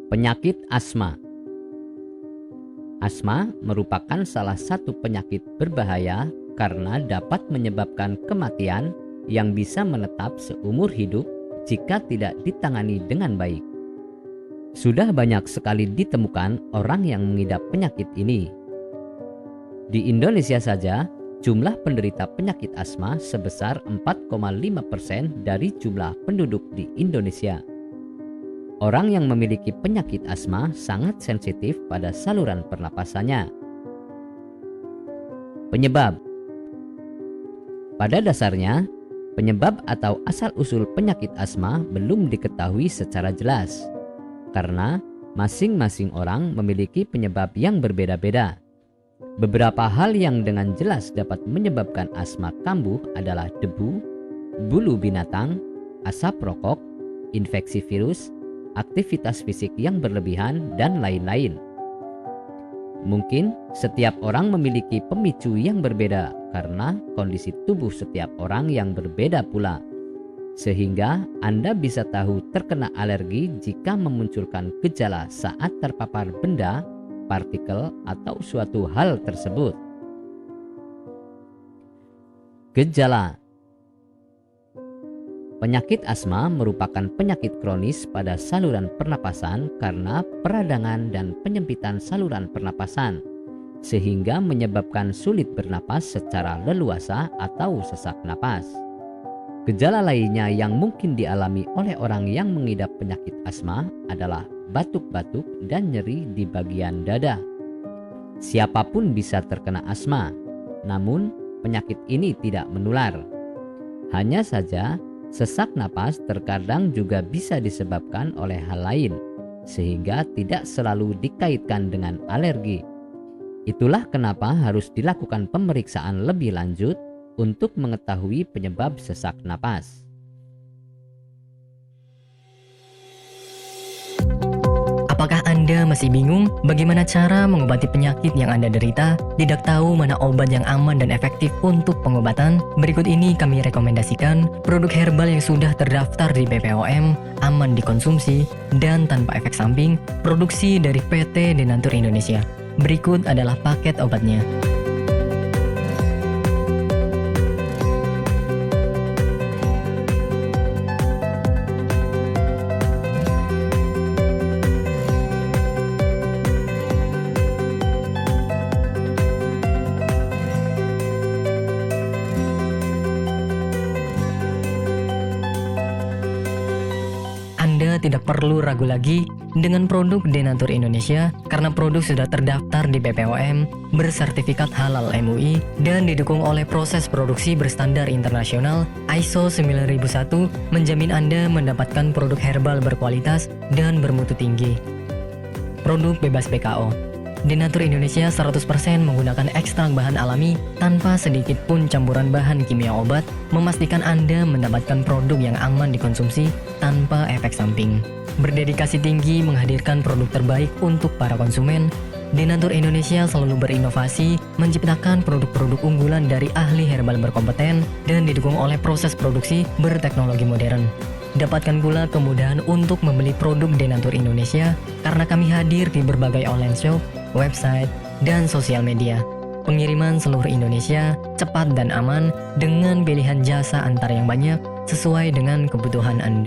Penyakit asma. Asma merupakan salah satu penyakit berbahaya karena dapat menyebabkan kematian yang bisa menetap seumur hidup jika tidak ditangani dengan baik. Sudah banyak sekali ditemukan orang yang mengidap penyakit ini. Di Indonesia saja, jumlah penderita penyakit asma sebesar 4,5% dari jumlah penduduk di Indonesia. Orang yang memiliki penyakit asma sangat sensitif pada saluran pernapasannya. Penyebab. Pada dasarnya, penyebab atau asal-usul penyakit asma belum diketahui secara jelas, karena masing-masing orang memiliki penyebab yang berbeda-beda. Beberapa hal yang dengan jelas dapat menyebabkan asma kambuh adalah debu, bulu binatang, asap rokok, infeksi virus, aktivitas fisik yang berlebihan, dan lain-lain. Mungkin setiap orang memiliki pemicu yang berbeda karena kondisi tubuh setiap orang yang berbeda pula. Sehingga Anda bisa tahu terkena alergi jika memunculkan gejala saat terpapar benda, partikel, atau suatu hal tersebut. Gejala. Penyakit asma merupakan penyakit kronis pada saluran pernapasan karena peradangan dan penyempitan saluran pernapasan, sehingga menyebabkan sulit bernapas secara leluasa atau sesak napas. Gejala lainnya yang mungkin dialami oleh orang yang mengidap penyakit asma adalah batuk-batuk dan nyeri di bagian dada. Siapapun bisa terkena asma, namun penyakit ini tidak menular. Hanya saja, sesak napas terkadang juga bisa disebabkan oleh hal lain, sehingga tidak selalu dikaitkan dengan alergi. Itulah kenapa harus dilakukan pemeriksaan lebih lanjut untuk mengetahui penyebab sesak napas. Apakah Anda masih bingung bagaimana cara mengobati penyakit yang Anda derita? Tidak tahu mana obat yang aman dan efektif untuk pengobatan? Berikut ini kami rekomendasikan produk herbal yang sudah terdaftar di BPOM, aman dikonsumsi, dan tanpa efek samping, produksi dari PT Denatur Indonesia. Berikut adalah paket obatnya. Anda tidak perlu ragu lagi dengan produk Denatur Indonesia karena produk sudah terdaftar di BPOM, bersertifikat halal MUI, dan didukung oleh proses produksi berstandar internasional ISO 9001, menjamin Anda mendapatkan produk herbal berkualitas dan bermutu tinggi. Produk bebas BKO. Denatur Indonesia 100% menggunakan ekstrak bahan alami tanpa sedikit pun campuran bahan kimia obat, memastikan Anda mendapatkan produk yang aman dikonsumsi tanpa efek samping. Berdedikasi tinggi menghadirkan produk terbaik untuk para konsumen, Denatur Indonesia selalu berinovasi, menciptakan produk-produk unggulan dari ahli herbal berkompeten dan didukung oleh proses produksi berteknologi modern. Dapatkan pula kemudahan untuk membeli produk Denatur Indonesia karena kami hadir di berbagai online shop, website, dan sosial media. Pengiriman seluruh Indonesia cepat dan aman dengan pilihan jasa antar yang banyak sesuai dengan kebutuhan Anda.